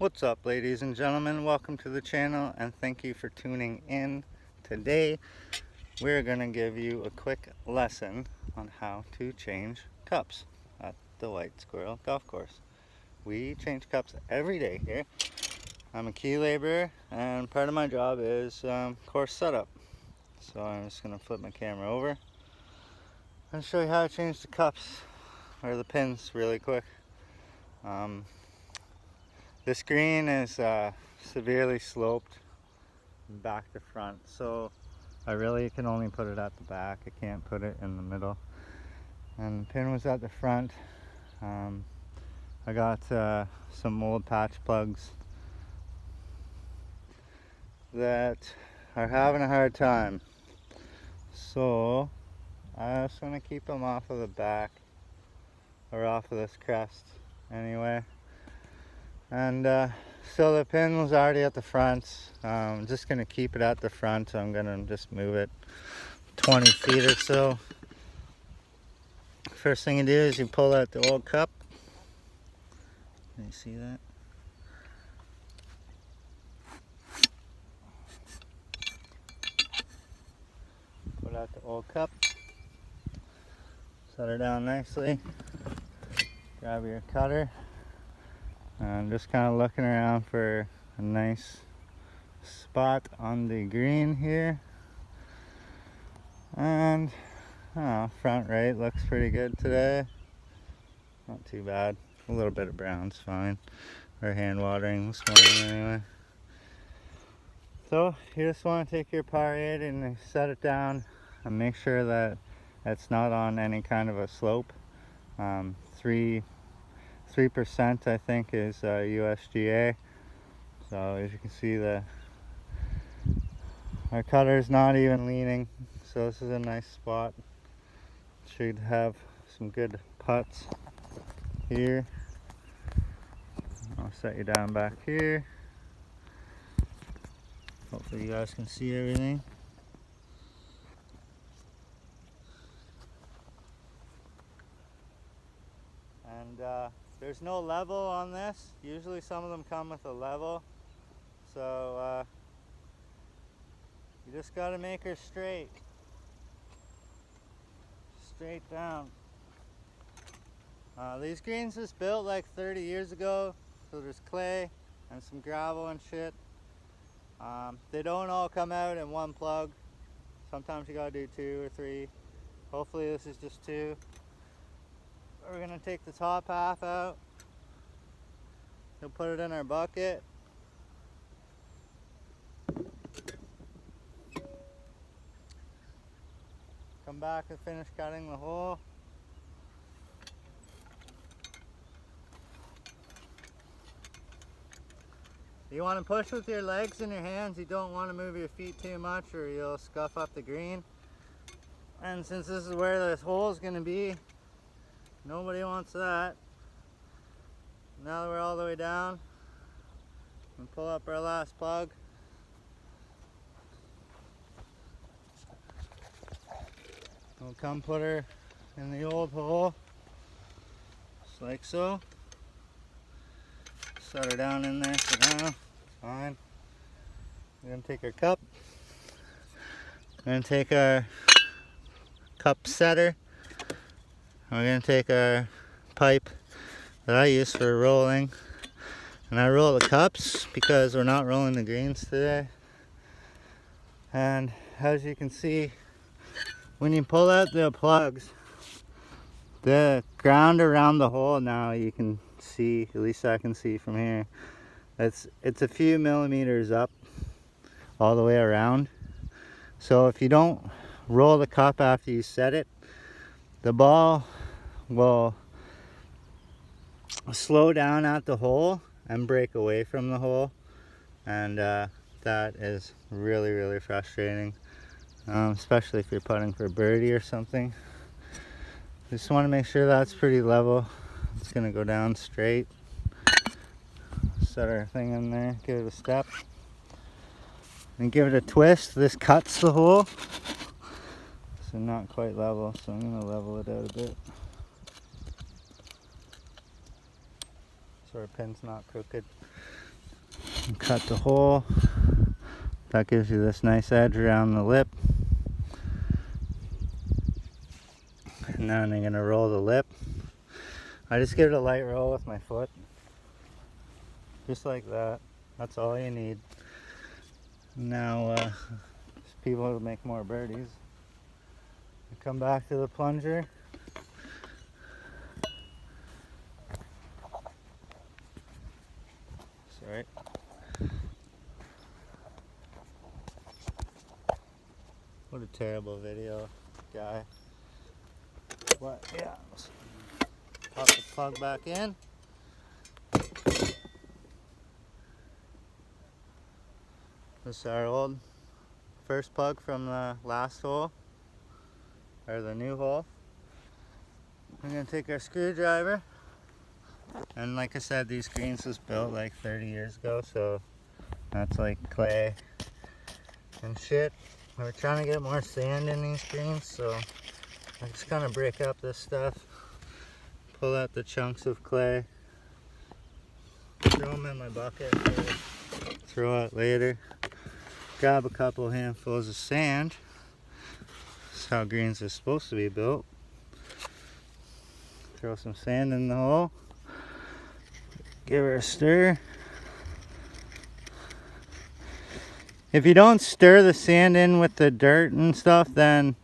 What's up, ladies and gentlemen? Welcome to the channel and thank you for tuning in. Today we're going to give you a quick lesson on how to change cups at the White Squirrel Golf Course. We change cups every day here. I'm a key laborer and part of my job is course setup. So I'm just going to flip my camera over and show you how to change the cups or the pins really quick. This green is severely sloped back to front, so I really can only put it at the back. I can't put it in the middle. And the pin was at the front. I got some old patch plugs that are having a hard time, so I just want to keep them off of the back or off of this crest anyway. And so the pin was already at the front. I'm just going to keep it at the front. I'm going to just move it 20 feet or so. First thing you do is you pull out the old cup. Can you see that? Pull out the old cup. Set her down nicely. Grab your cutter. And just kind of looking around for a nice spot on the green here. And front right looks pretty good today. Not too bad. A little bit of brown's fine. We're hand watering this morning anyway. So you just want to take your par 8 and set it down and make sure that it's not on any kind of a slope. 3% I think is USGA. So as you can see, our cutter is not even leaning, so this is a nice spot. Should have some good putts here. I'll set you down back here. Hopefully you guys can see everything. And there's no level on this. Usually some of them come with a level. So you just got to make her straight. Straight down. These greens was built like 30 years ago. So there's clay and some gravel and shit. They don't all come out in one plug. Sometimes you gotta do 2 or 3. Hopefully this is just 2. We're gonna take the top half out. We'll put it in our bucket. Come back and finish cutting the hole. You want to push with your legs and your hands. You don't want to move your feet too much or you'll scuff up the green. And since this is where this hole is going to be, nobody wants that. Now that we're all the way down, we'll pull up our last plug. We'll come put her in the old hole, just like so. Set her down in there for now. Fine. We're going to take our cup. We're going to take our cup setter. We're going to take our pipe that I use for rolling. And I roll the cups because we're not rolling the greens today. And as you can see, when you pull out the plugs, the ground around the hole now you can see, at least I can see from here, it's a few millimeters up all the way around. So if you don't roll the cup after you set it, the ball will slow down at the hole and break away from the hole, and that is really frustrating, especially if you're putting for birdie or something. Just want to make sure that's pretty level. It's going to go down straight. Set our thing in there, give it a step, and give it a twist. This cuts the hole, so not quite level, so I'm going to level it out a bit so our pin's not crooked. and cut the hole. That gives you this nice edge around the lip. And then I'm gonna roll the lip. I just give it a light roll with my foot. Just like that. That's all you need. Now, people will make more birdies. Come back to the plunger. Sorry. What a terrible video, guy. What? Yeah. Pop the plug back in. This is our old first plug from the last hole, or the new hole. We're gonna take our screwdriver, and like I said, these greens was built like 30 years ago, so that's like clay and shit. We're trying to get more sand in these greens, so I'm just gonna break up this stuff, pull out the chunks of clay, throw them in my bucket, throw it later, grab a couple handfuls of sand. That's how greens are supposed to be built. Throw some sand in the hole, give her a stir. If you don't stir the sand in with the dirt and stuff, then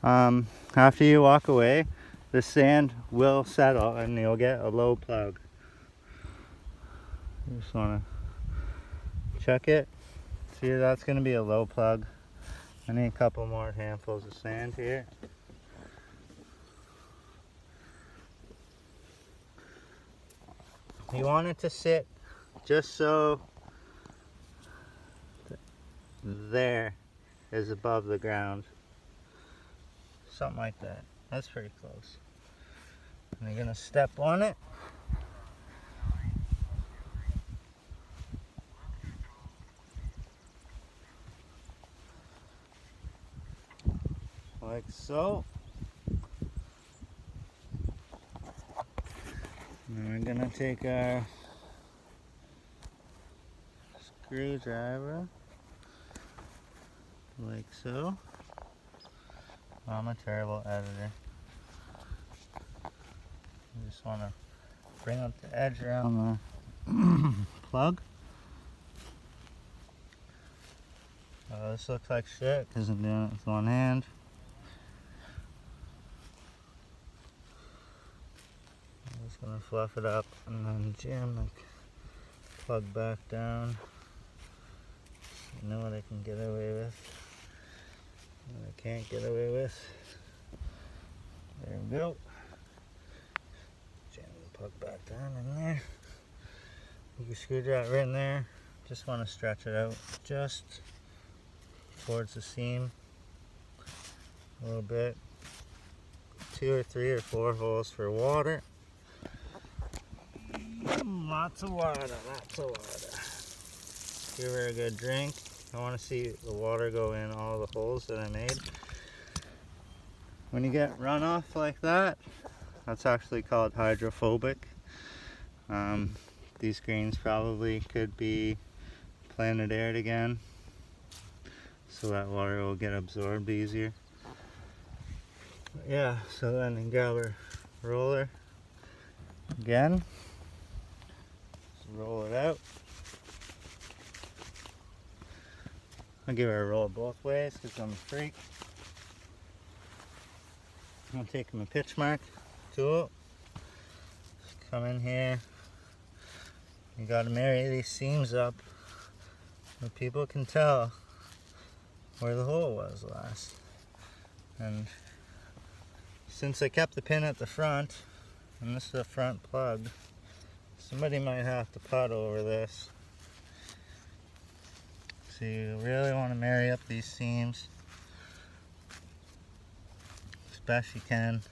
after you walk away, the sand will settle and you'll get a low plug. You just want to check it. See, that's going to be a low plug. I need a couple more handfuls of sand here. You want it to sit just so there is above the ground. Something like that. That's pretty close. And you're going to step on it. Like so. And we're going to take our screwdriver like so. I'm a terrible editor. You just want to bring up the edge around the plug. This looks like shit because I'm doing it with one hand. I'm just going to fluff it up and then jam the plug back down. You know what I can get away with. What I can't get away with. There we go. Jam the plug back down in there. You can screwdriver in there. Just want to stretch it out just towards the seam a little bit. 2 or 3 or 4 holes for water. Lots of water, lots of water. Give her a good drink. I want to see the water go in all the holes that I made. When you get runoff like that, that's actually called hydrophobic. These greens probably could be planted aired again, so that water will get absorbed easier. But yeah, so then you grab our roller again. Just roll it out. I'll give her a roll both ways because I'm a freak. I'm going to take my pitch mark tool. Just come in here. You got to marry these seams up so people can tell where the hole was last. And since I kept the pin at the front, and this is the front plug, somebody might have to putt over this. So you really want to marry up these seams as best you can.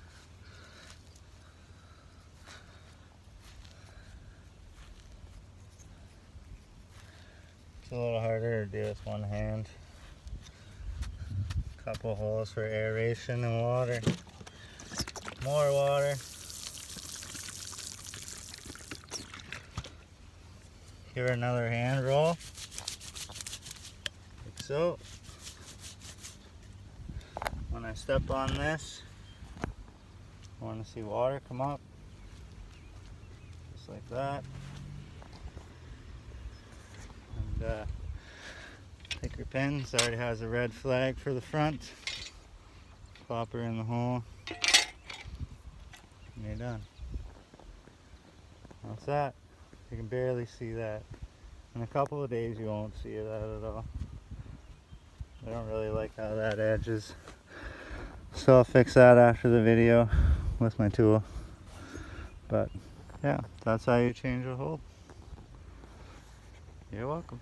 It's a little harder to do with one hand. Couple holes for aeration and water. More water. Give her another hand roll. Like so. When I step on this, I want to see water come up. Just like that. And take her pins. It already has a red flag for the front. Pop her in the hole. And you're done. That's that. You can barely see that. In a couple of days you won't see that at all. I don't really like how that edges. So I'll fix that after the video with my tool. But yeah, that's how you change a hole. You're welcome.